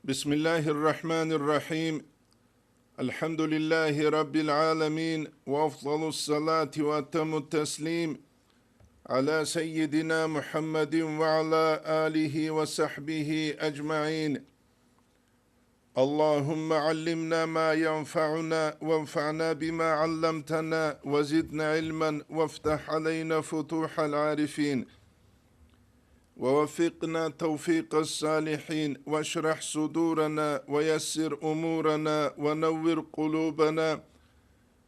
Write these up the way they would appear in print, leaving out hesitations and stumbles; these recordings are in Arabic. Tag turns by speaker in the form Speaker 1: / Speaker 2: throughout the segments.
Speaker 1: بسم الله الرحمن الرحيم. الحمد لله رب العالمين، وأفضل الصلاة وأتم التسليم على سيدنا محمد وعلى آله وصحبه أجمعين. اللهم علمنا ما ينفعنا وانفعنا بما علمتنا وزدنا علما وافتح علينا فتوح العارفين، ووفقنا توفيق الصالحين، واشرح صدورنا ويسر أمورنا ونور قلوبنا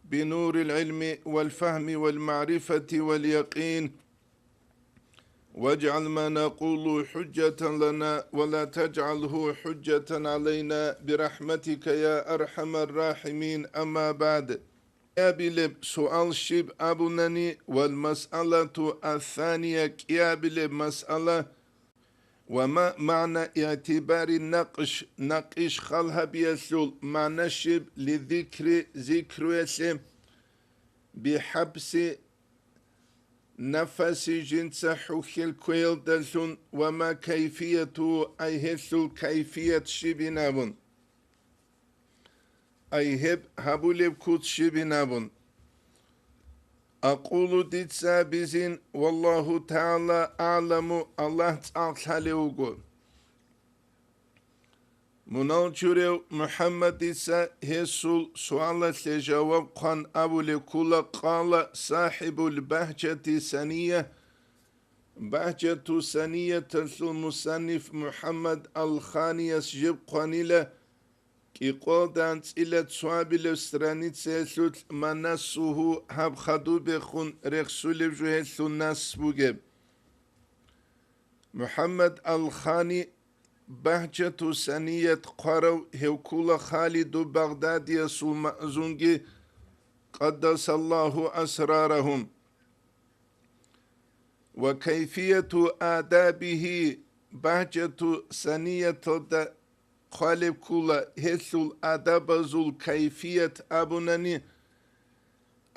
Speaker 1: بنور العلم والفهم والمعرفة واليقين، واجعل ما نقول حجة لنا ولا تجعله حجة علينا برحمتك يا أرحم الراحمين. أما بعد، كيابل سؤال شب أبناني، والمسألة الثانية كيابل مسألة وما معنى اعتبار نقش خلها بيسول معنى شب ذكر يسم بحبس نفس جنس حوخل كويل دلسون، وما كيفية أيهسل كيفية شبنابون أيهب هبولب كوت شبنابون. أقول ديت سابزين والله تعالى أعلم. الله تعالى وقول منالجوريو محمد إسا هسول سؤال جواب قان أبو لكل قال صاحب البهجة سنية. بهجة سنية تسل مصنف محمد الخانيس جب قانيلة كي قودان تسئلة سوابل سترانيتسة سوت مناسوه هب خدو بخون رخصول بجوه الناس بوغب. محمد الخاني بهجة سنية قارو هوكولا خالد بغداد مأزونجي قدس الله أسرارهم، وكيفية آدابه. بهجة سنية قالب كولا هسول آداب زول كيفية أبناني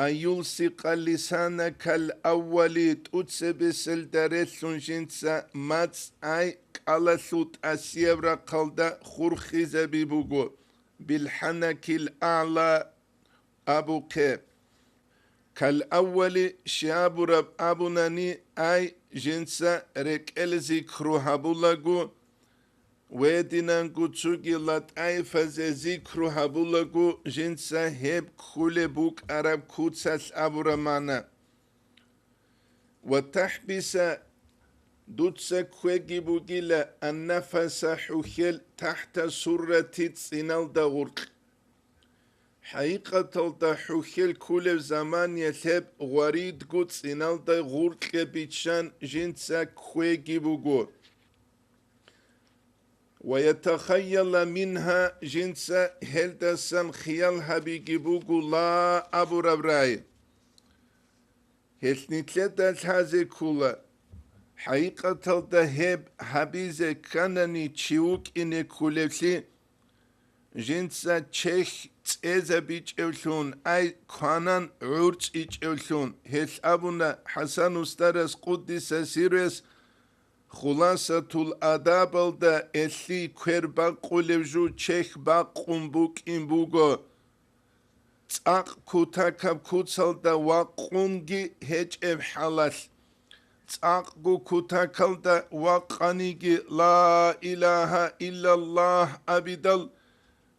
Speaker 1: أن يلصق لسانك الأول تتسب سلدرسون جنسا ماتس أي قلسوت أسيبرا قلدا خرخز ببوغو بالحنك الأعلى أبوك كالأول شاب رب أبناني أي جنسا ركال ذكرو هبولغو ويدنان قدسوغي لطعي فز ذكرو هبولغو جنسا هب كل بوك عرب كودساس أبو رمانا. وتحبس دوتسا كوغي بوغيلا النفس حوخيل تحت سورة تسينال دا غرق. حقيقة دا حوخيل كل زمان يثب غريد قد سينال دا غرق بيتشان جنسا كوغي بوغو، ويتخيل منها جنسا هلدسان خيالها بيجيبوغو لا أبو ربراي هلنتلتا الهازي كولا. حقيقة دا هب حبيزة كانني تشيوك إني كولفلي جنسا تشيخ تسيزا بيج اولون أي كانان عورج إيج اولون. هل أبونا حسن استرس قدس سيرس خلاصة الأداب دا إسلي كوير باقو جو تشيخ باقوم بوك إن بوغو تاق كوتاكب كوتسل دا واقونجي هج اب حالال تاق كوتاكل دا واقانيجي لا إله إلا الله أبدال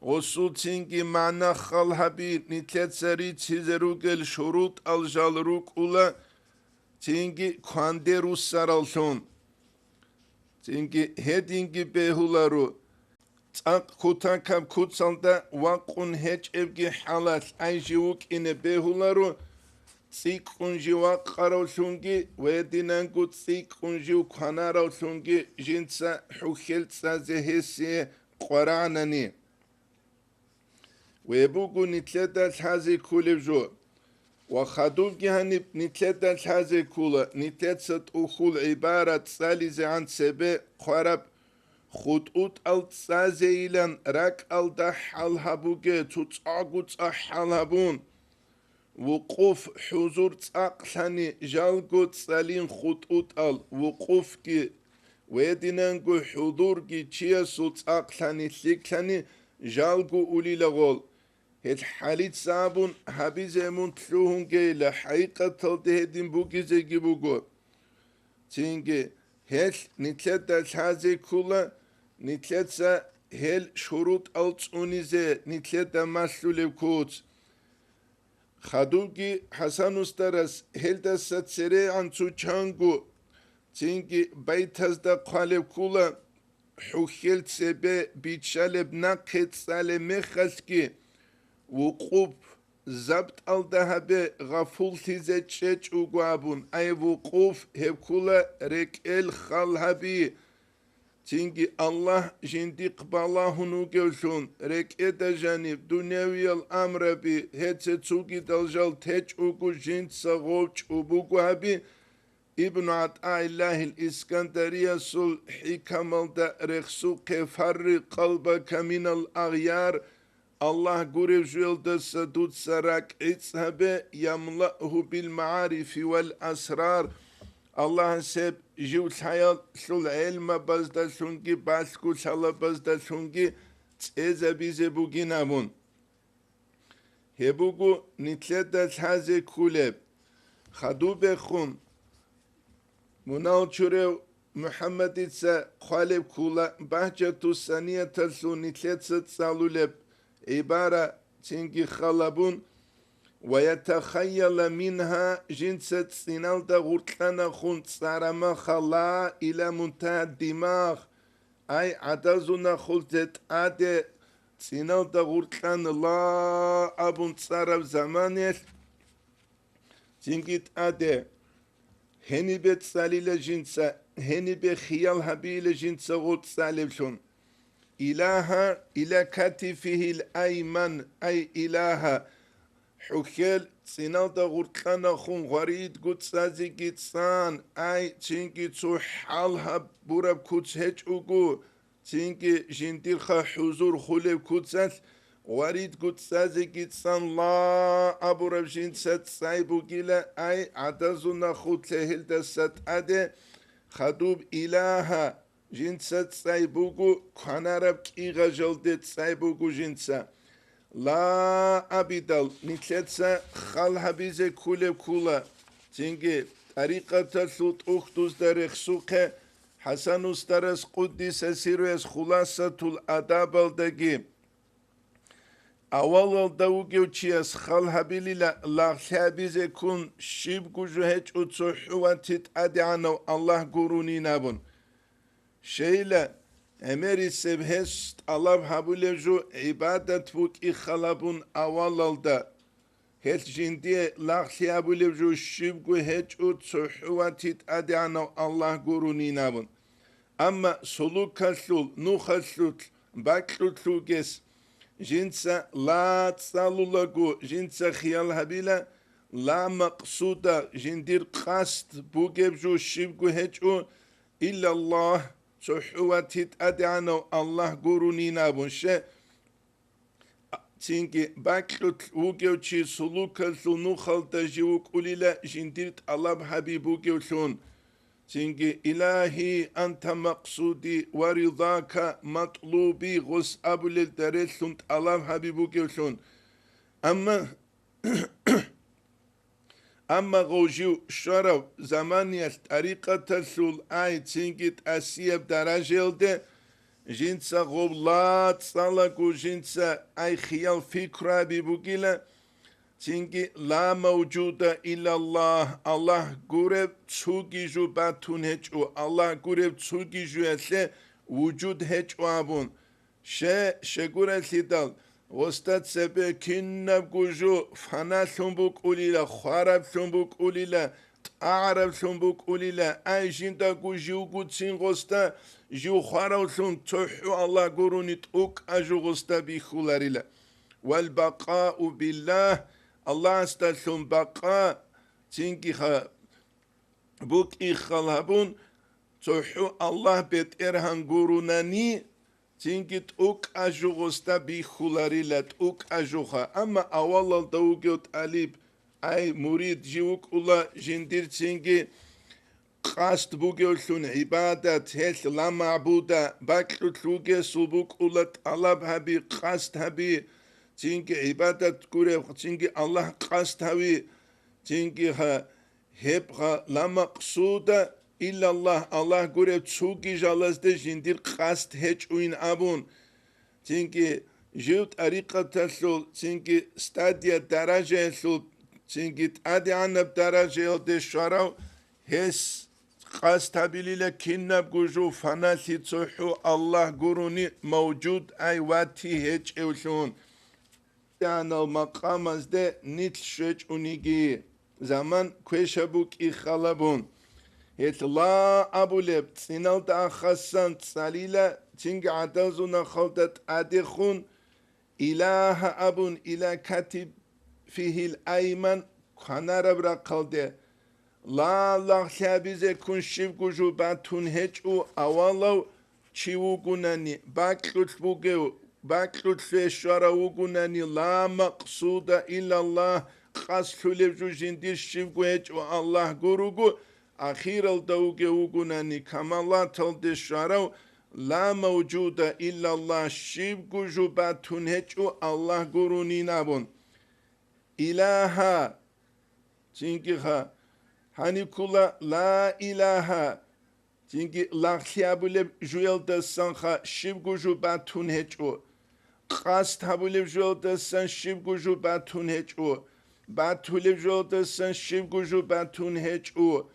Speaker 1: وصوتينجي معنى خالهبي نتلت سري تزروغل شروط الجالروك أولا تينجي كواندرو سارالتون تينجي هيدينجي بيهولارو تاق كوتاكب كوتسل دا واقون هج ابجي حالات أي جيوك إن بيهولارو تسيك انجيوا قارو ثونجي ويدينانكو تسيك انجيو كوانارو ثونجي جنسا حوخيل تسازيهيسي قراناني ويبوغو نتلتا الحازي كوليبجو. وخادوف جهاني نتلتا الحازي كولا نتلتا أخول عبارة تساليزي عن سبي قرب خطوط التسازي إلان راك الدح الهبوغي تتعاقو تأحال هبون وقوف حضور تأقلاني جالقو تسالين خطوط وقوف كي ويدنانكو حضوركي تشيسو تاقلاني ثيكلاني جالكو أولي لغول هل حاليت صابون حبيزة منتلوهن جيلة حقيقة تلتهدين بوكي زيكي بوكو تينكي هل نتلتا الحازي كولا نتلتا هل شروط ألتونيزي نتلتا ماسلو لبكوت خدوكي حسن استرس هل دست سري عن تشانكو تينكي بيتاز دا قالب كولا حوخيل سبي بيتشالب ناقيت سالي مخسكي وقوب زبط الدهبي غفول تيزي تشيش وقوابون اي وقوف هبكولا ركيل خالهبي تينكي الله جندي قبالله نوغيوشون ركي دا جانب دنيوي الامر بي هيتسي تسوكي دلجال تيج وقو جند سغوش وبوقوابي ابن عطاء الله الإسكندرية سل حكم دا رخصو كفر قلبك من الأغيار الله قرب جويل دا سدود سراك عيسهبه يملأه بالمعارف والأسرار الله سب جول حيال سل علم بزدا سنجي باسكو سال بزدا سنجي تيزا بيزي بوغينامون هبوغو نتلت دا تحازي كولب خدو بخون منال چورو محمد إتسا خالب كولا بحجة الثانية تلسو نتلت سالولب عبارة تنجي خلبون ويتخيل منها جنسة سنال دا غرطلنا خون سارما خلا إلى منتهى الدماغ أي عدزنا خلطت عادة سنال دا غرطلنا لا أبون سارب زمانيش تنجي عادة هني بيت ساليل جنسا هني بخيال هبيل جنسا غوت سالبشون إلها إلى كتفه الأيمن أي إلها حكيل سنالدا غرطلنا خون غريد قد سازي جيتسان أي تنجي تحالها بورب كوتس هج أغو تنجي جنديرخا حضور خولب كوتسات وريد قد سازي جيتسان لا أبو رب جنسات سايبو جيلا أي عدزونا خود لهل دست أدي خدوب إلها جنسات سايبوغو كانارب كيغا جلدت سايبوغو جنسا لا أبيدال نتلتسا خال حبيزي كولب كولا تنجي طريقة تسلط أختوز دارخ سوكه حسن استرس قدس سيروس خلاصة الأداب الدقي أول الدوغيو تشيس خال حبيلي لا خابيزي كون شيب جوهج أتصحوا تتأدعنو الله قروني نابون شيلا أمري سبهست الله حبولجو عبادة فوق إخلابون أول الدا هل جندي لا خابولجو شيب جوهج أتصحوا تتأدعنو الله قروني نابون أما سلوك خسول نو خسول باكلو تلوغيس جنسا لا تصالولغو جنسا خيال هبيلا لا مقصودة جندير قصد بوجبجو شبجو هجو إلا الله صحوة تتأدعنو الله قروني نابونشة تنكي باكلوت وجو تشي سلوك سلنو خلطة جيوك أوليلا جندير الله حبيبو جوشون تنجي إلهي أنت مقصودي ورضاك مطلوبي غس أبو للدرس سنت الله حبيبو كيوشون أما غوجيو شرف زمانية طريقة تسول آي تنجي تأسيب درجة ده جنسا غبلات صالكو جنسا أي خيال فكرة بيبوكيلا تنجي لا موجودة إلا الله الله قرب تسوكي جو باتون هجو الله قرب تسوكي جو يسلي وجود هجو أبون شغورة سيدال وستات سبه كنب جو فانا سنبوك أوليلا خارب سنبوك أوليلا تعرب سنبوك أوليلا أي جندا جو قدسين غستا جو خارو سن تحو الله قروني تأوك أجو غستا بيخولاريلا والبقاء بالله الله استلسون بقاء تنكي بوك إخالهبون تحو الله بيت إرهان قروناني تنكي تأوك أجو غستا بيخولاريلا تأوك أجوها أما أولا دوغيوت أليب أي مريد جيوك الله جندير تنكي قاست بوغيولون عبادة هيث لا معبودة باكلو تلوغي سوبوك أولت الله بهبي قاست هبي تينكي عبادة كوري تينكي الله قاست هبي تينكي هبغا لا مقصودة إلا الله الله كوري تسوكي جالزده جندير قاست هيج وين أبون تينكي جيوت أريقة تسلول تينكي ستاديا درجة سلول تينكي تادي عنا بدرجة دي شراو هس قاست هبيلي كنب جوجو فناسي تصحو الله قروني موجود أي واتي هيج اولون يعني المقام ازده نيتل شوش اونيجي زمان كوشبوك إخالبون هيت لا أبو لب سينال دا خسان تساليلا تنج عدازونا خلطت أدخون إله أبون إله كاتب فيه الأيمن خانارب را قلده لا الله خابيزه كون شيف جوجو باتون هيجو أولو چيو گوناني باكلوت بوغيو باكلوت فيشارا وگوناني لا مقصود إلا الله قاسلو لبجو جندير شيف جو هيجو الله گوروغو أخير الدوغي وگوناني كمالات الدشارو لا موجود إلا الله شيف جوجو باتون هيجو الله گوروني نابون إلها چينكيها hani kula la ilaha çünkü lakhiyabule juyel de sanha shivguju batun hecho qast habule juyel de san shivguju batun hecho batule juyel de san shivguju batun hecho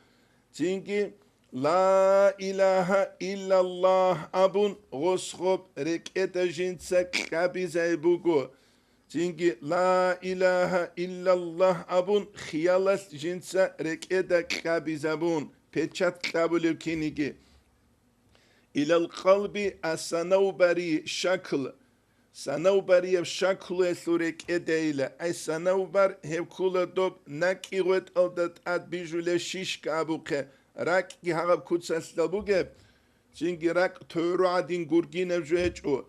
Speaker 1: çünkü la ilaha illallah abun goskhop reketa jinsa kabizay bugo çünkü la ilahe illallah abun khiyalas jinsa rekeda kabizabun peçat kabul kinigi ilal qalbi asanawbari şakl sanawbari şakl esurek edeyle ay sanawbar hevkula dob nakiwet aldat ad bijule şiş kabuke rak gihab kutsaslabuge çünkü rak töru adin gurgine jüheço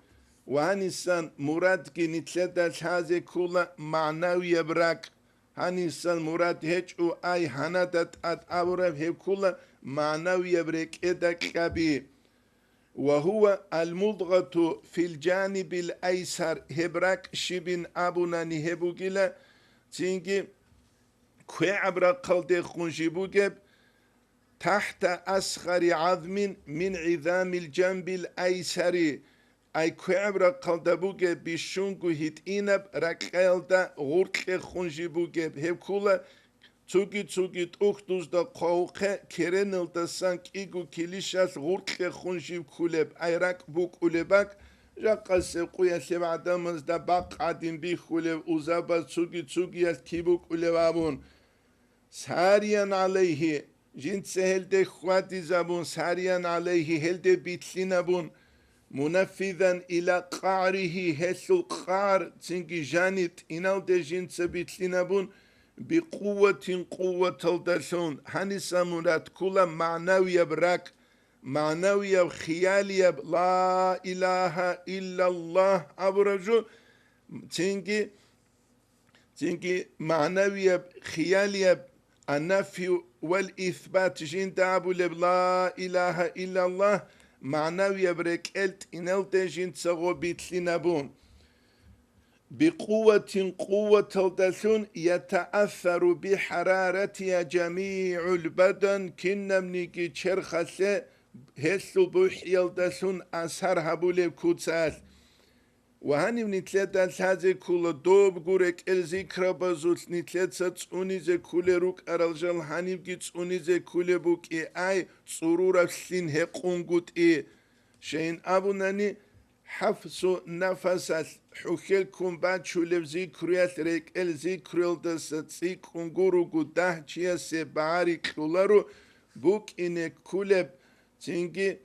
Speaker 1: وهنسان مراد كي نتلدا هذه كلها معنوية براك هنسان مراد هيج او اي هندت ات اورف هي كلها معنوية بريك ادك كبي وهو المضغة في الجانب الايسر هبراك شبين ابونا نهبوغيلا تينجي كوي عبرا قلدي خنجيبوغيب تحت أصغر عظم من عظام الجنب الايسري أي كعبرة قلدبوجة بيشونجو هيت إنب ركالدا غورك خنجيبوجة هبكولا تسوغي تأخدوز دا قوقة كرنل دا سانك إيجو كيليشاس غورك خنجيب كولب أي راك بوك أولباك جاقا سيقويا سبع دامز دا باق عدين بي خولب أوزابا تسوغي ياس كيبوك أولبابون ساريان عليه جنت سهل دي خواتي زابون ساريان عليه هل دي بيتلينابون منفذا إلى قعره هسو قعر تنجي جانت إنال دي جنت سبيتلينابون بقوة قوة الدسون هنسا مراد كل معنوية براك معنوية وخيالية لا إله إلا الله أبرجو تنجي معنوية خيالية النفي والإثبات جنت أبو لا إله إلا الله معنوية بركالت إنالت جنت سغو بيتلينابون بقوة قوة الدسون يتأثر بحرارتها جميع البدن كنا منيكي تشرخسة هسو بوحي الدسون أثر هبولي كوتساس وهاني منتلت هذه كل دوب غورك الذكر بزوت نتلت تصوني زي كل روك أرالجال هاني بجي تصوني زي كل بوك أي صرورة سين هقونغوت شين أبو ناني حفظو نفسات حكيلكم بعد شو لفزيكريات ريك الذكر دستسيك انغورو قده چيه سبعاري كلارو بوك إنه كولب تنجي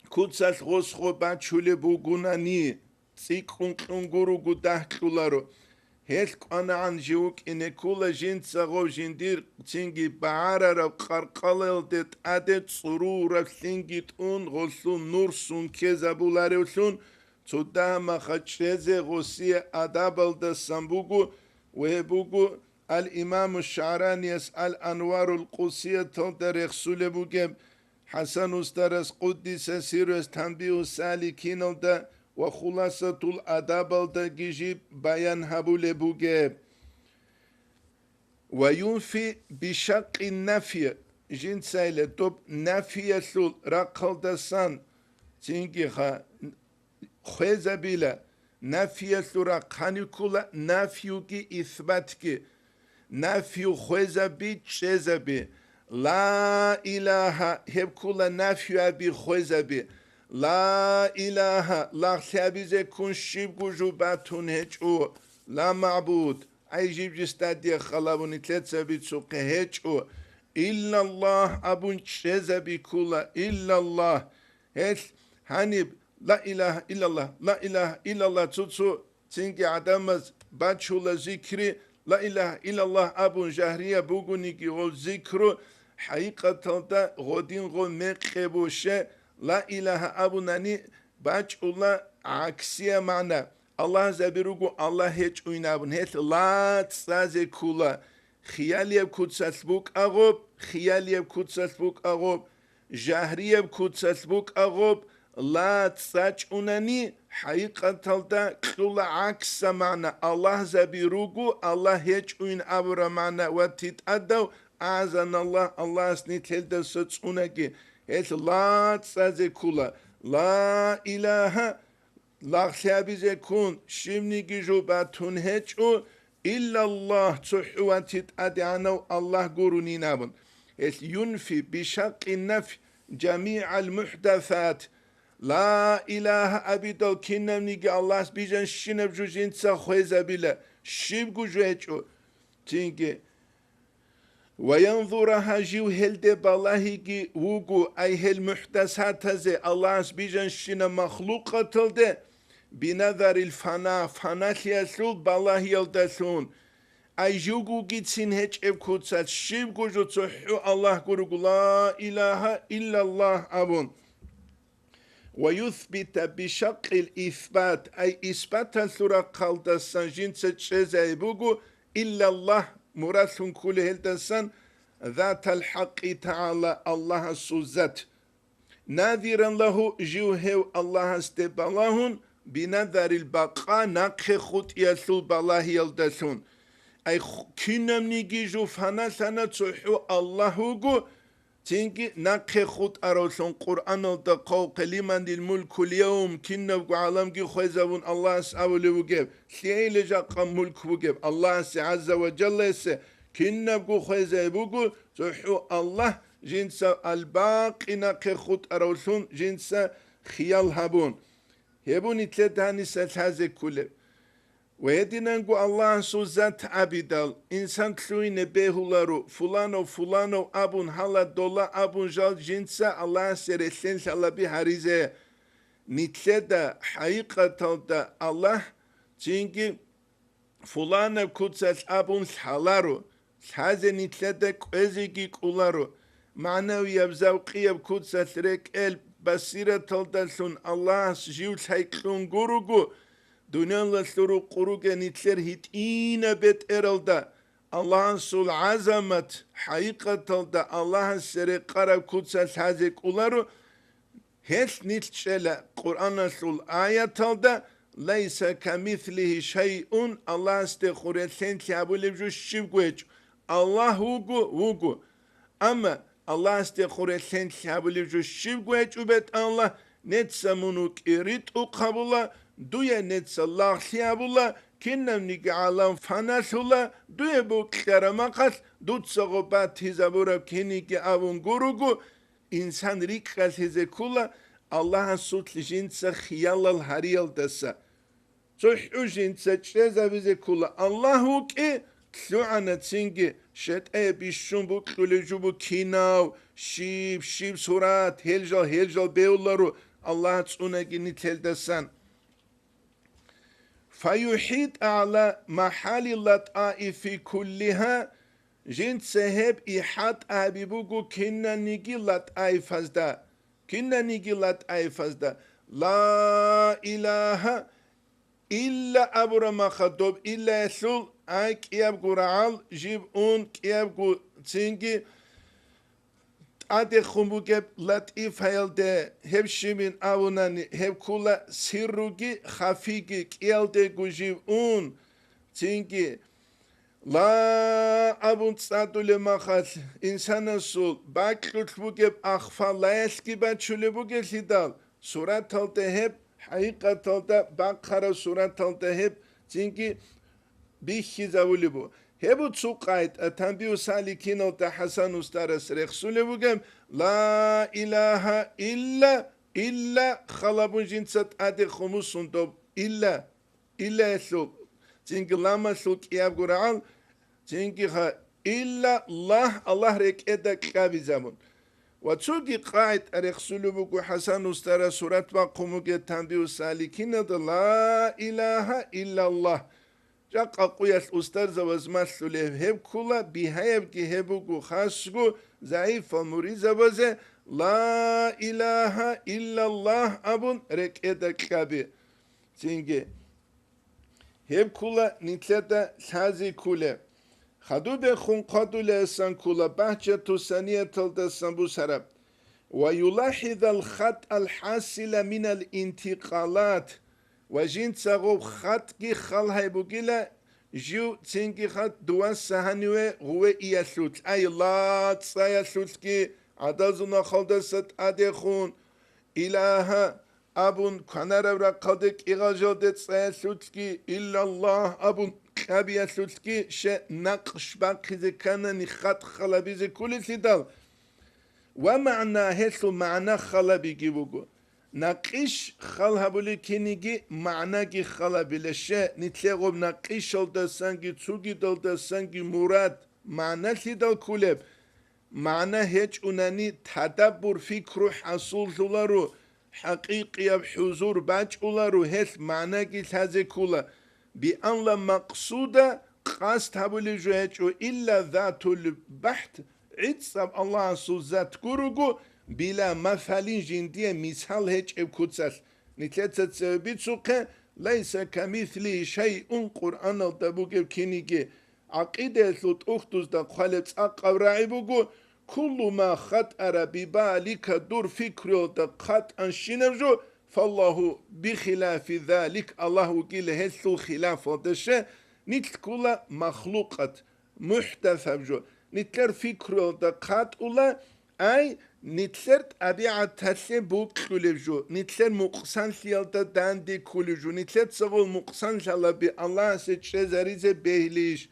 Speaker 1: كوتساس غسخو بعد شو لبوغوناني سيكون انغورو قده كلارو هيك أنا عن جوك إنه كل جنت سغو جندير تنجي بعارة قرقالل دت عدد صرورة تنجي تون غسون نور سون كزابولاري سون تدا ما خدشزه غسية أدابل دا سامبوغو وهبوغو الإمام الشعراني يسأل أنوار القوسية تلتر يخسول بوجب حسن استرس قدس سيرس تنبيه السالكين الدا وخلاصة الأداب الدا جيجيب بيان هبول بوجب وينفي بشق النفي جين سايلة توب نفي سول رقل دسان تنجي خوزة بلا نفي سورة قانيكولا نفيوكي إثباتكي نفي خوزة بي تشيزة بي لا إله هبكولا نفي أبي خوزة بي لا إله لا خابيزة كون شيبكو جوباتون هجو لا معبود أي جيب جستادية خلابوني تلتسا بيتسوق هجو إلا الله أبون تشيزة بي كولا إلا الله هل هنب لا إله إلا الله لا إله إلا الله تسو تنكي عدمز باتشولا ذكري لا إله إلا الله أبو جهرية بوغونيكي غو ذكرو حقيقة دا غودين غو مقبوشة لا إله أبو ناني باتشولا عكسية معنى الله زبيروغو الله هيج وينابون هيت لا تسازي كولا خيالي بكوتساسبوك أغوب خيالي بكوتساسبوك أغوب جهرية بكوتساسبوك أغوب لا تساجونني حقيقة تلتا كلا عكس معنى الله زبيروغو الله هيجوين أبرا معنى وتتأدو أعزن الله سنيت هلدا ستسونكي هيت لا تسازي كلا لا إله لا خيابيزي كون شمني جيجو باتون هيجو إلا الله تحوى تتأدعنو الله قروني نابن هيت ينفي بشق النفي جميع المحدثات لا إله أبدا كنا نيجي الله بيجان شنب جوجين تسخويزا بلا شيب جوجو تيجي وينظرها جو هلد بالله وقو أي هل محدثات هذه الله بيجان شنا مخلوقة تلد بنظر الفنا فنا يسول بالله يلدسون أي جوجو جيتسين هج ابكوتسات شيب جوجو تحو الله قرقو لا إله إلا الله أبون ويثبت بشق الإثبات أي إثبات الثورة قلت السنجين تشيزي بوغو إلا الله مراسون كل هلتسان ذات الحق تعالى الله سوزت ناذرا له جوهو الله استبالهن بنظر البقاء نقخ خط يسول بالله يلدسون أي كنم نيجي جوفانا سنة تحو الله هو تينكي نقخ خط أروسون قرآن الدقاو قليما الملك اليوم كنب عالم جي خوزبون الله سأولي وجب سيئي جاقا ملك وجب الله عز وجل كنب خوزبوغو تحو الله جنس الباقي نقخ خط أروسون جنس خيال هبون هبون اتلتاني ستازي كله ويدينانغو الله سوزات عبيدال إنسان تلوين بيهولارو فلانو أبون حالا دولا أبون جال جنسا الله سرسين سالا بحريزة نتلدا حقيقة دا الله جنگي فلان كوتساس أبون حالارو هذا نتلدا كوزيكي كولارو معنوي يبزاوقية بكوتساس ريك بصيرة تلدسون الله جيو تايكلون غوروغو دنيا لسلو قروغ نتلر هيتين بيت إرالدا الله سول عظمت حقيقة دا الله سري قرب كودساس هازيك أولارو هيس نتشلا قرآن سول آية دا ليس كمثله شيء الله استخوري سنتي أبو لبجو شبقوش الله هوغو أما الله استخوري سنتي أبو لبجو شبقوش وبيت الله نتسمونوك إريد قبولا دوية نتسالله سيابولا كنم نيجي عالم فناسولا دوية بوكرا مقاس دوت سغوبات هزابورا كنيجي أبون غوروغو إنسان ريكاس هزكولا الله سوت لجنسا خيال الهريال دسا صحو جنسا تشيزا بزكولا الله كي تلوعنا تسنجي شت بيشون بوكولي جوبو كيناو شيب سورات هيلجال بيولارو الله تسوناجي نتل دسان فيحيط على محل اللطائف كلها جنس هب إحاط أبيبوغو كنا نيجي لطائف هزدا لا إله إلا أبرا مخدوب إلا يسول أي كياب قرعال جيب أون كياب تنجي أدي خموجب لطيف هيلده هب شمين أوناني هب كولا سيروجي خفيجي كيلده جيب أون تنجي لا أبون تصادل مخال إنسان السول باكل بوجب أخفى لا يسكي باتشول بوجب سيدال سورة تلتهب حقيقة تلته باقرة سورة تلتهب تنجي بيخي زاولبو هبو تسوقايت أتنبيو سالكين وتحسن استرس رخصول بوجب لا إله إلا خلابون جنسات أدي خمسون دوب إلا يسوق تنجي لما سوق ياب قرآن تنجي إلا الله رك إدا كابي زمن وتسوقي قاعد أرخصول بوجب حسن استرس سورة باقوموجي تنبيو سالكين لا إله إلا الله جاق قويس أستاذ وزمس له هب كلا بهيب كهبو خاسقو ضعيف مريض وزه لا إله إلا الله أبون رك إدك كابي تينجي هب كلا نتلتا سازي كلا خدو بخون قدو لسان كلا بحجة تسانية تلتا سنبو سرب ويلاحظ الخط الحاصل من الانتقالات وجين تساغو خط كي خال هاي بوغيلا جو تسينكي خط دوان سهانيوه هو إياسوت أي لا تساياسوت كي عدازونا خالدست أدخون إله أبون كنار رقادك إغاجودة تساياسوت كي إلا الله أبون كابياسوت كي شه نقش باقي كان نخط خلابيز كل سيدال ومعنى هسو معنى خلابي جيبوغو نقش خال هبولي كينيجي معنى جي خلا بلشه نتلغب نقش olda sanki تسوغي dolda sanki مراد معنى سيدال كولب معنى هيج اوناني تدبر فكر حصول زولارو حقيقي بحضور باج اولارو هس معنى جي تازي كولا بأن لا مقصودة قاست هبولي جوهجو إلا ذات البحث عدسب الله سوزات كوروغو بلا مثالين جندية مثال هيك ابكوتساس نتلتت بيتسوقه ليس كمثله شيء قرآن الدبوك بكينيكي عقيدة ثلت أختوز دا قالت أقرعي بوغو كل ما خطر ببالك دور فكره دا قط أنشينجو فالله بخلاف ذلك الله قيل هسو خلاف ودشه نتل كل مخلوقات محدثة بجو نتلر فكره دا قط أولا أي نتلر أبيع تسي بوك كولجو نتلر مقصان سيالتا داندي كولجو نتلر تسغل مقصان شالا بي الله سيتشي زريزي بيهليش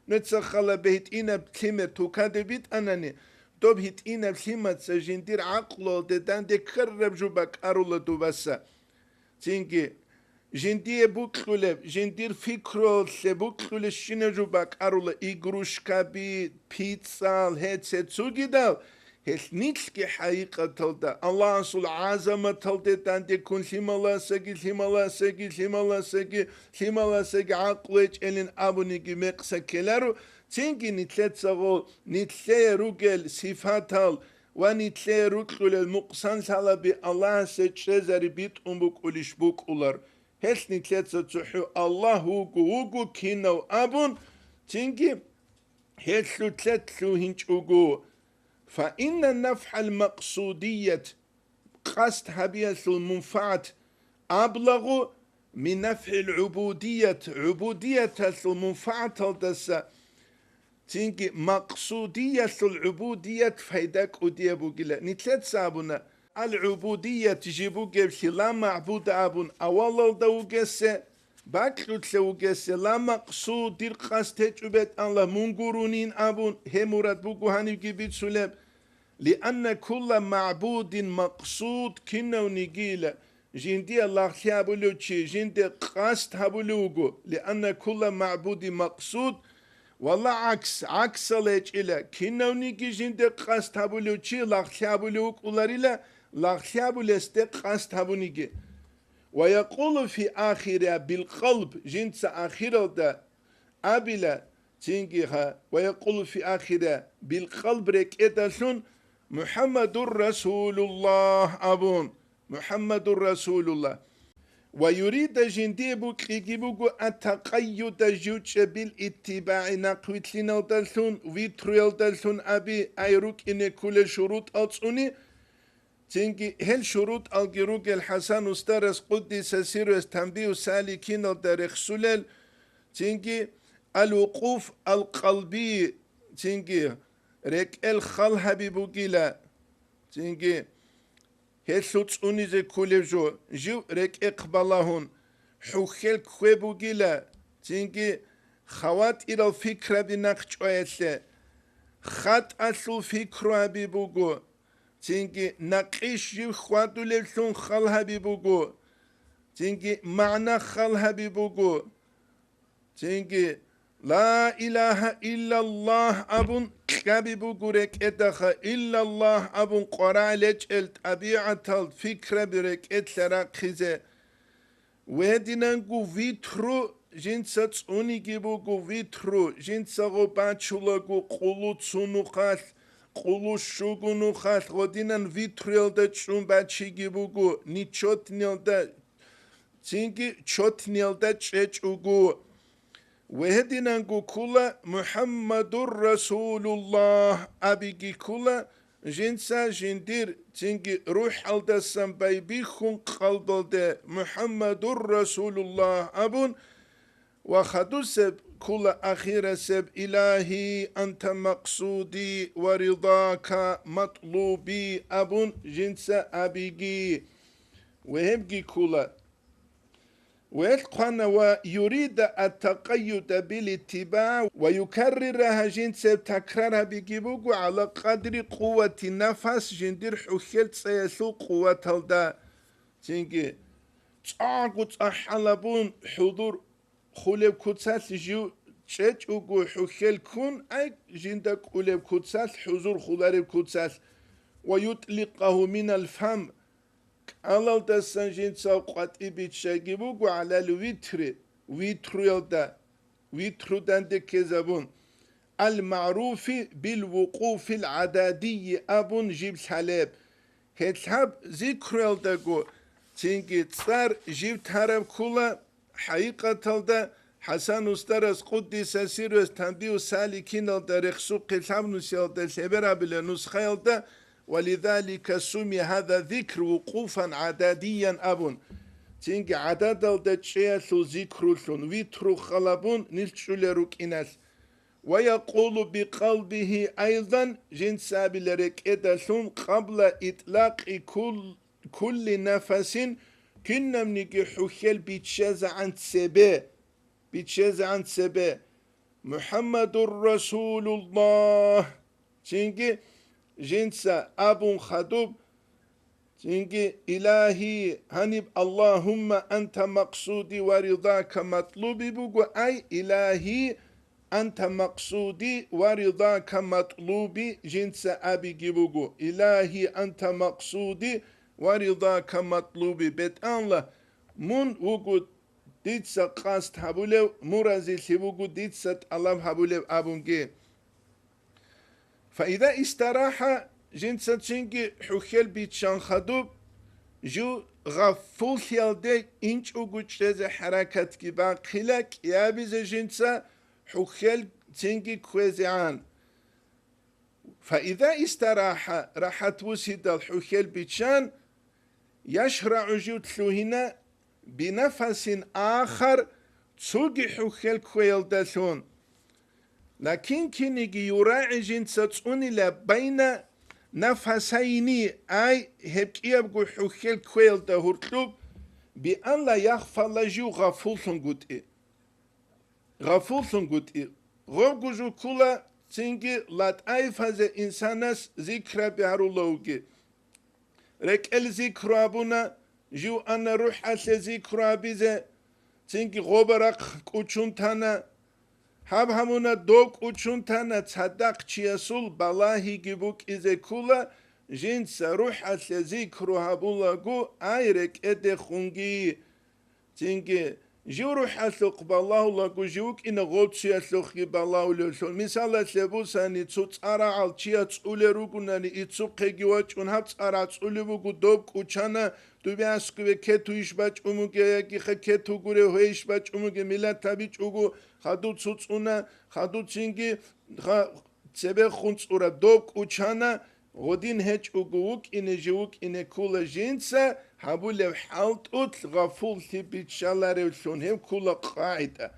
Speaker 1: نتسخلا بيت إنا بتيمة توكاد بيت أناني دوب هيت إنا بتيمة سجندير عقلو داندي كرب جو باك أرولا دوباسا تينجي جندية بوكلولب جندير فكرو سبوكلول شينجو باك أرولا إيغروشكا بي بيتسال هيتسيت سوغي دال هس نيتسكي حقيقة تلتا الله سول عظمة تلتا تاندي كون سيمالا سيجي عقليج إلين أبونيكي مقسا كيلارو تينجي نتلت سغول نتلي روغل صفاتال ونتلي روغل المقصان سالا بي الله سيجري بيت أمبوك أوليش بوك أولار هس نتلت سوحو الله هوغو كينو أبون تينجي هس لتلت سو هنج أوغو فإن النفع المقصودية قصد هبية المنفعة أبلغ من نفع العبودية عبودية المنفعة تلدسة تنجي مقصودية العبودية فايدك ودي أبو جلا نتلت سابنا العبودية تجيبو جبسي لا معبود أبون أولا دو جسي باكلو تلو جسي لا مقصود دير قصد تجبت الله منقرونين أبون همورات بوكو هاني جبت سلب لأن كل معبود مقصود كنو نجيلة جندي الله هبولو تشي جندي قصد هبولوغو لأن كل معبود مقصود والله عكس ليش إلا كنو نجي جندي قصد هبولو تشي الله هبولوغ أولاريلا الله هبولو استق قصد هبونيجي ويقول في آخرها بالقلب جنس آخره دا أبلا تنجيها ويقول في آخرها بالقلب رك إدسون محمد رسول الله أبون محمد رسول الله ويريد جندي بوك يجيبوكو التقيد جوتش بالاتباع نقويتلين الدلسون ويترو الدلسون أبي أيروك إن كل شروط أتصوني تنجي هل شروط الجروج الحسن استرس قدس سيرس تنبيه سالكين الدرخ سلل تنجي الوقوف القلبي تنجي رك الخل حبيبو جيلا تنجي هل سوتسوني زي كل جو رك اقبلهن حوخل كويبو جيلا تنجي خوات إلى الفكرة بنقش ويسه خط أصل فكرة بيبوغو تنجي نقيش جيب خواتو للسون خلها بيبوغو تنجي معنى خلها بيبوغو تنجي لا إله إلا الله أبن كابي بوغورك إدخا إلا الله أبن قرع لجل طبيعة الفكرة برك إتلرا خيزة وهدينانغو فيترو جنسا تسوني جيبوغو فيترو جنسا غو باتشولاغو قولو تسونو خاث قولو شوغونو خاث غدينان فيتريل دا تشون باتشي جيبوغو ني چوت نيل دا تنجي چوت نيل دا چچوغو وهدينانغو كولا محمد رسول الله أبيجي كولا جنسا جندير تنجي روح الدا سنباي بيخون قلب دا محمد رسول الله أبون وخدو سب كولا أخيرا سب إلهي أنت مقصودي ورضاك مطلوبي أبون جنسا أبيجي وهمجي كولا ويتقن ويريد التقيد بالاتباع ويكررها جنس تكرارها بجيبوغو على قدر قوة النفس جندير حخيل سيسو قوة الدا تنجي تعاقو تحلبون حضور خولب كتساس جو تشجوغو حخيل كون اي جندك خولب كتساس حضور خولارب كتساس ويطلقه من الفم على الدسنجين ساقط إبتشاجبوغو على الويتر ويترو يلدا ويترو داندك زبون المعروف بالوقوف العددي أبون جيب حلب هتحب ذكر يلداغو تنجي تصار جيب تهرب كولا حقيقة يلدا حسن استرس قدس سيرس تنبيه سالكين يلدا رخصو قلحب نس يلدا سيبرا بلا نسخة يلدا ولذلك سمي هذا ذكر وقوفا عدديا أبون تنجي عدد الدجيث ذكر ويترو خلبون نلتشولروك إناس ويقول بقلبه أيضا جنسا بلرك إدسون قبل إطلاق كل نفس كنا منيجي حخيل بيتشاز عن سبه محمد رسول الله تنجي جنسا أبو خدوب تنجي إلهي هنب اللهم أنت مقصودي ورضاك مطلوبي بوغو أي إلهي أنت مقصودي ورضاك مطلوبي جنسا أبي جيبوغو إلهي أنت مقصودي ورضاك مطلوبي بيت الله من وغو ديتسا قاست هبولو مرازي سيبوغو ديتسا الله هبولو أبونجي فإذا استراح جنسا تشنجي حخيل بيتشان خدوب جو غفول يالدك إنش وغوشتز حركات كي باقيلك يابز جنسا حخيل تشنجي كويزيان فإذا استراح راحت وسيد الحخيل بيتشان يشرع جو تلوهنا بنفس آخر تسوغي حخيل كويل داسون لكن كنيجي يراعي جنسا تسوني لبين نفسين أي هبكي يبقو حخيل كويل دا هرطلوب بأن لا يخفى لجو غفول سنقود غوغو جو كولا تنجي لات أيف هذا إنسانس ذكرى بهارو لوغي رك الذكرى أبونا جو أنا روح أسل ذكرى بيزة تنجي غوبرق كوچون تانا هب همونا دوك اوچون تانا تصدق چياسول بالله گيبوك إذا كولا جنس روح أسل ذكر هبولا گو آيرك إده خونگي تنگي جو روح أسلق بالله لقو جوك إن غوت يسلق بالله لسول مثال سبوساني تسوت أرعال تيا تسولي روغناني إتسوق جواج ونهات أرع تسولي بوغو دوب كوچانا دوبياسكو كتو إشباج أموغي يكي كتو غوري هو إشباج أموغي ملا تابيج أغو خادو تسوتسونا خادو تسينجي تسبه خونس أورا دوب كوچانا غودين هج أغوك إن جوك إن كولا جينسا هابولو حالت غفول ثبت شالاريوشون هم كل قاعدة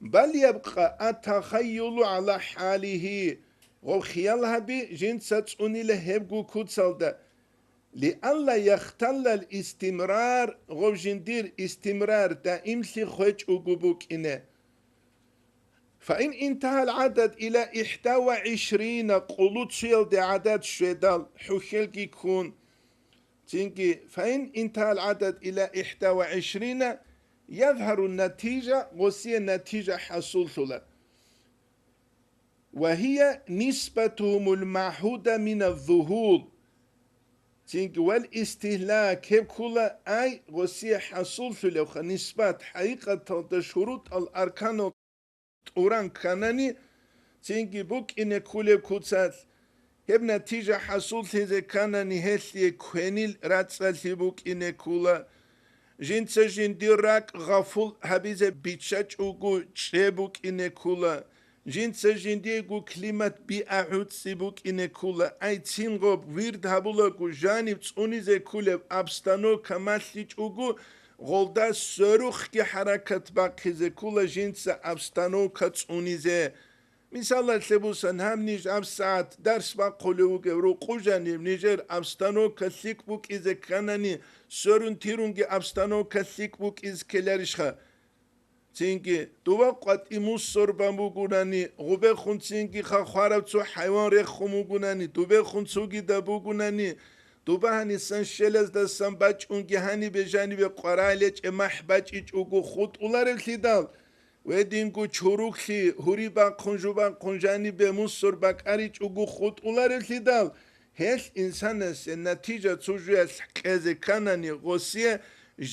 Speaker 1: بل يبقى التخيل على حاله وخيالها بجنسة أني لهبقو كتسالدا لألا يختل الاستمرار غوجندير استمرار دائم سيخوش أقبوك إنه فإن انتهى العدد إلى 21 قلوت شيل دي عدد شويدال حوشيل يكون تنجي فإن انتهى العدد إلى 21 يظهر النتيجة وسي النتيجة حصول وهي نسبتهم المعهودة من الظهور تنجي والاستهلاك هب كلا أي وسي حصول نسبة حقيقة شروط الأركان أوران كانني تنجي بوك إن كل كوتسات هب نتيجة حصول تيزي كان نهسي كوينيل راتسال سيبوك إني كولا جنسا جنديراك غفول هبيزة بيتشاج اوغو تشيبوك إني كولا جنسا جنديغو كليمات بيأعود سيبوك إني كولا أي تيمغوب ويرد هبولاكو جانب تسونيزي كولا أبستانو كماسيج اوغو غولدا سروخ كي حركة باقيزي كولا جنسا أبستانو كتسونيزي مثال سبوسن هم نیج اب ساعت درس با قلوگ رو قوجانی نیجر ابستانو کسیک بوک از کنانی سرون تیرونگی ابستانو کسیک بوک از کلریشخه تینگی دو قط ایموس سر بامو گونانی غوبه خون تینگی خواهر تو حیوان رخ خمو گونانی دو به خون توگی دبو گونانی دو به هنی سن شلز دستن بچ اونگی هنی به جانب قرالچ امح بچ ایچ اوگو خود اولار الخیدال ودینگو چوروکلی هوری با کنجانی به مصر بکاری چوگو خود اولار خیدال هل انسان است نتیجه توجه از کنانی غصیه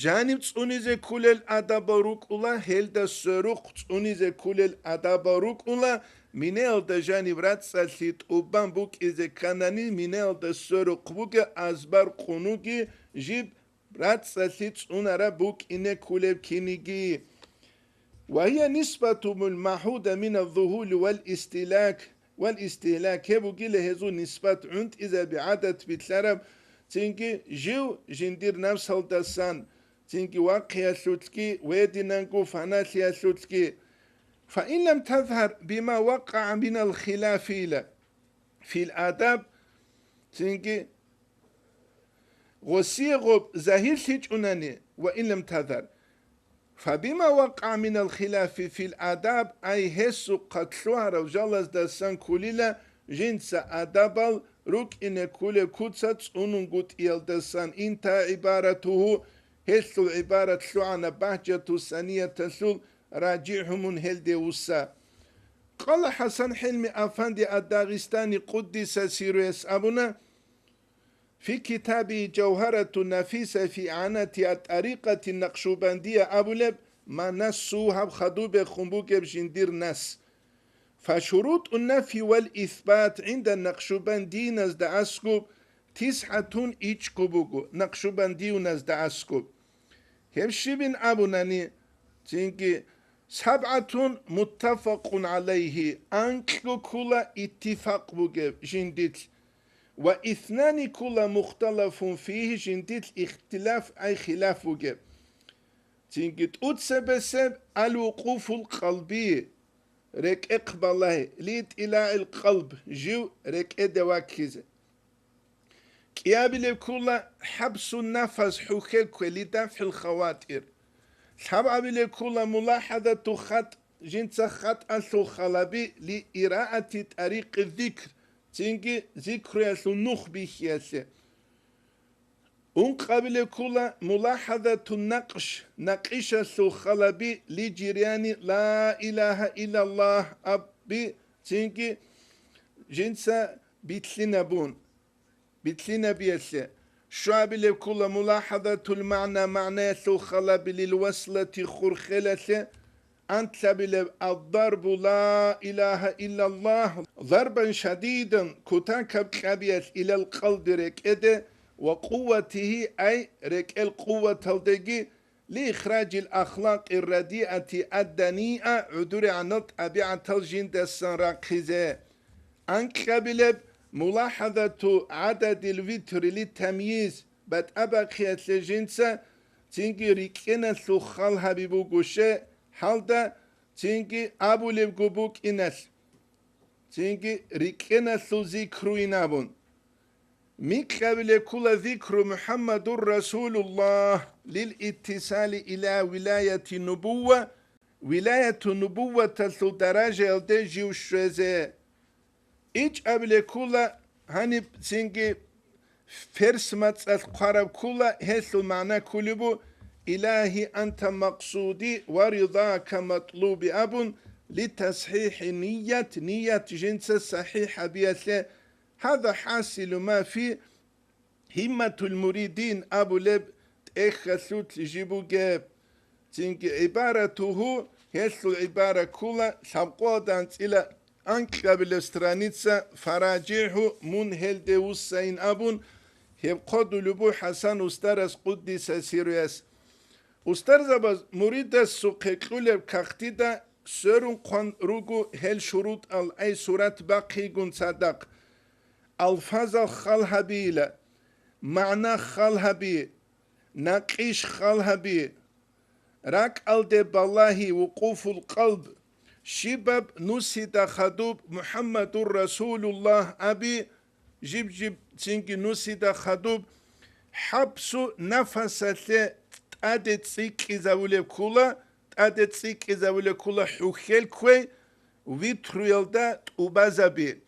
Speaker 1: جانب تونیز کل ادباروک اولا هل دا سروق تونیز کل ادباروک اولا مینه دا جانب رات سالسید اوبان بوک از کنانی مینه دا سروق بوک ازبر قنوگی جیب رات سالسید اونارا بوک اینه کل کینیگی وهي نسبة المعهودة من الظهول والاستهلاك هبو جيله هزو نسبة عند إذا بعدد بتلرب تنجي جو جندير نفس هالدسان تنجي واقع سوتكي ويدي ننقو فناسيا سوتكي فإن لم تظهر بما وقع من الخلاف في الآداب تنجي غسيغب زهير سيجوناني وإن لم تظهر فبما وقع من الخلاف في الآداب أي هسو قتلوها روجالز دسان كوليلا جنس آدابال روك إن كولي كوتساتس أنونغوت إيال دسان إنتا عبارته هسو عبارة شعنا بهجة ثانية تسول راجعهم هلدي وسا قال حسن حلمي أفندي الداغستاني قدس سيرويس أبونا في كتاب جوهرة نفيسة في عنة الطريقة النقشبندية أبولب ما نسوها بخدوب خنبوك بجندير نس فشروط النفي والإثبات عند النقشبندي نزد أسكوب 9 إيشكوبوغو نقشبندي نزد أسكوب همشبين أبوناني تنكي 7 متفق عليه أنكو كلا اتفاق بوغو جنديت واثنان كل مختلف فيه جنديت اختلاف أي خلاف وجب تنجد أتسبسب الوقوف القلبي رك اقبله ليت إلى القلب جو رك ادواكيزه كيابل كل حبس النفس حكيك لدفع الخواطر حبل كل ملاحظة خط جنس خط الخلبي لإراءة طريق الذكر تنجي ذكر يسنخ بيخيسه قبل كل ملاحظة النقش نقش الخلبي لجريان لا إله إلا الله أبي تنجي جنس بيتلنا بيسه شابل كل ملاحظة المعنى معنى ثوخلا بالوصلة خرخلة أنت الضرب لا إله إلا الله ضربا شديدا كتاكب كبيت إلى القلب ركده وقوته أي رك القوة الدقي لإخراج الأخلاق الرديئة الدنيئة عدور عن طبيعة الجند السنراقزة أنكبلب ملاحظة عدد الوتر للتمييز بات أبقية الجنسة تنجي ركنا ثخال حبيبو قوشة halda çünkü abulev gubuk ines çünkü rikena su zikru inabun mikabile kula zikru Muhammedur Resulullah lil ittisali ila vilayeti nubuvve vilayetu nubuvvete su derece elde jivşreze iç abile kula hani çünkü fers matsal qarab kula hesul mana kulübu إلهي أنت مقصودي ورضاك مطلوب أب لتصحيح نية جنس الصحيحة بيسه هذا حاصل ما في همة المريدين أبو لب تأخذت جيبو جاب تنك عبارته هسل عبارة كلها سبقودان إلى أنكب الاسترانيتسا فراجعه منهل دوسين أبون هبقود لبو حسن استرس قدس سيريس Ustarzabaz murida suqequleb kaxtida sörun qan rugu hel şurut al ay surat baqi gun sadaq alfaza khalhabila ma'na khalhabi naqish khalhabi rak al de ballahi wuquful qalb shibab nusida khadub Muhammedur Resulullah abi jib çünkü nusida khadub habsu nafasate أدت سيك إذا ولا كولا أدت سيك إذا ولا كولا حوخيل كوي ويتريل دا وبازابي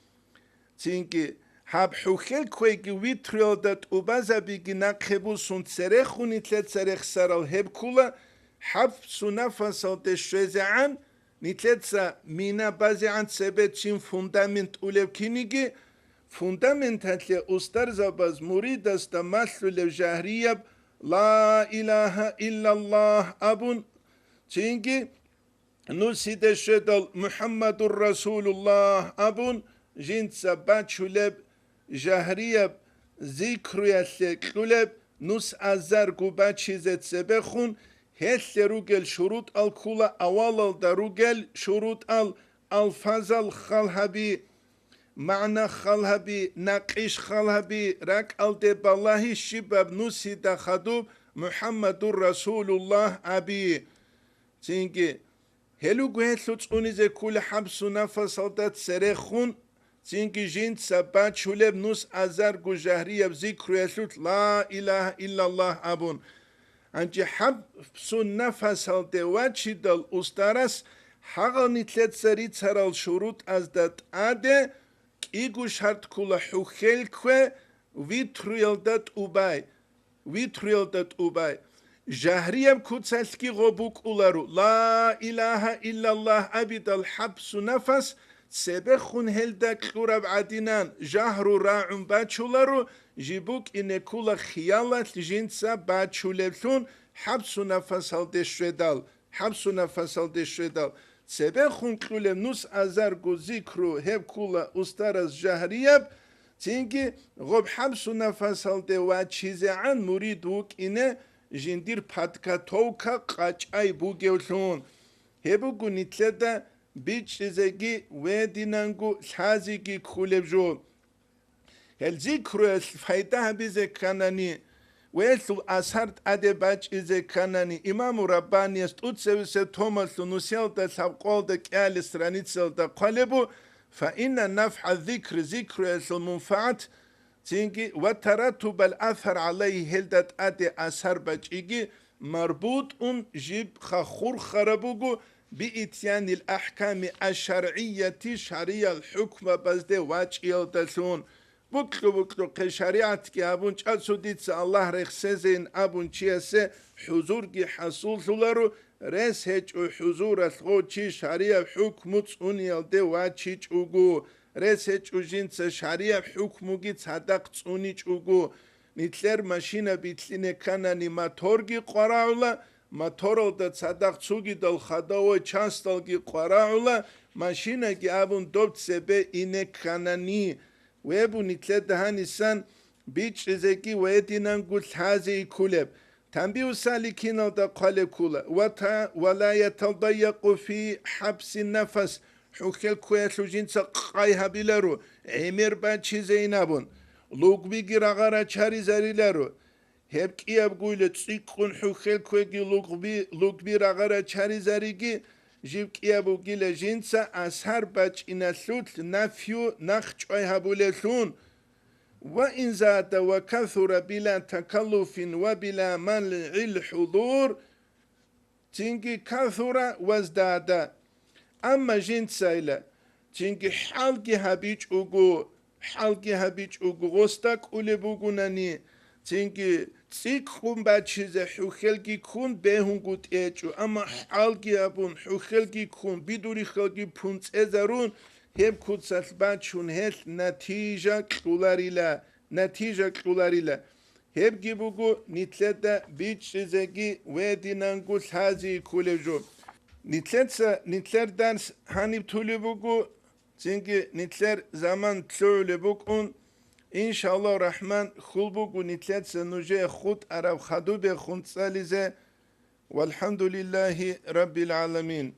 Speaker 1: تينكي هاب حوخيل كوي كي ويتريل دا وبازابي كي ناقبو سون تسرخ ونتلت سرخ سرال هب كولا حب سنفس الدشوزي عن نتلت سا مينا بازي عن سبت شين فوندامنت أوليب كينيجي فوندامنت هتلي أستر زباز مريد استمثل لجهريب La ilahe illallah abun çünkü nuside şedal Muhammedur Resulullah abun jinsa baçuleb jahriyeb zikruyesle kuleb nus azar gubaçizet sebehun hesse rugel şurut al kula aval al da rugel şurut al alfazal khalhabi معنى خالهبي ناقش خالهبي راك ألدي بالله شباب نسيد خدوب محمد رسول الله أبي تينكي هلو قهت لتقوني كل حبس نفس الدات سرخون تينكي جنت سبات شولب نس أزار قو جهرية بذكر يسلوت لا إله إلا الله أبون أنجي حبس نفس الدات واتشي دال أستارس حغاني تلت سريت سرال شروط أزدات أده إيجو شرط كل حوخيل كوي ويتريلدت أوباي جهرية كوتسالكي غبوك أولارو لا إله إلا الله أبد الحبس نفس سبخون هلدك لورب عدنان جهرو راعن باتشولارو جيبوك إن كل خيالات جنسا باتشولبثون حبس نفس الدشردال سبخون كلهم نص أزار جو ذكرو هب كلا أسترز جهريب تينكي غب حبس نفس الده وچيزه عن مريد وك إنه جندير پادكاتوكا قاچ أي بوغيولون هبو جو نتلده بيچيزهگي ودينانگو سازيگي كولب جو هل ذكرو الفايده بيزه كاناني ويسو أسهرت أدباج إذا كانني إمام رباني استوتسوس توماس نوسيل دا سابقول دا كيال استرانيتسل دا قلبو فإن نفع الذكر ذكر المنفعت تينجي وترتب الأثر عليه هلدت أدي أسهر باج إيجي مربوط جيب خخور خربوغو بإتيان الأحكام الشرعية شريع الحكم بزده واج إلدسون بكلو قشريعت كي أبون چاسو ديتس الله رخصزين أبون چيسه حضور كي حصول سولارو رس هج حضور الخو چي شريع حكمت اوني الده واچي چوغو رس هج جنس شريع حكمو كي صدق اوني چوغو نتلر ماشينة بيتلين كاناني ماتورجي قراولا ماتورل دا صدق تسوغي دل خداوي چانستلگي قراولا ماشينة جي ابون دوبت سبه إنه كاناني ويبو نتلر دهانيسان بيچ رزكي ويدينان قل هازي كولب تنبيه سالكين دا قال كولا ولا يتضيق في حبس النفس حكل كويتلو جنسا قايها بلارو عمر باتشي زينابون لوگ بيجي رغارا چاري زاريلارو هب كي ابقويل تسيقون حكل كويجي لوگ بي رغارا چاري زاريجي جيب كي ابقويل جنسا أسهر باتش إنسلوت نفيو نخش ايها بولتون وإن زاد وكثر بلا تكلف وبلا منع الحضور تنجي كثر وازداد أما جنسا إلا تنجي حلقي هبيج أوغو غستك أولي بوغوناني تنجي تسيقون باتشيزة حوخلقي كون بيهون قد إيجو أما حلقي أبون حوخلقي كون بدوري خلقي پونس إزارون هب كود سالباتشون هل نتيجة كلاريلا هب جيبوغو نتلتا بيتش زكي ودينانغو هازي كولجو نتلر دانس هاني بتوليبوغو زنجي نتلر زمان تلوليبوغون إن شاء الله الرحمن خلبوغو نتلت سنوجه خود عرب خدو بخون ساليزه والحمد لله رب العالمين.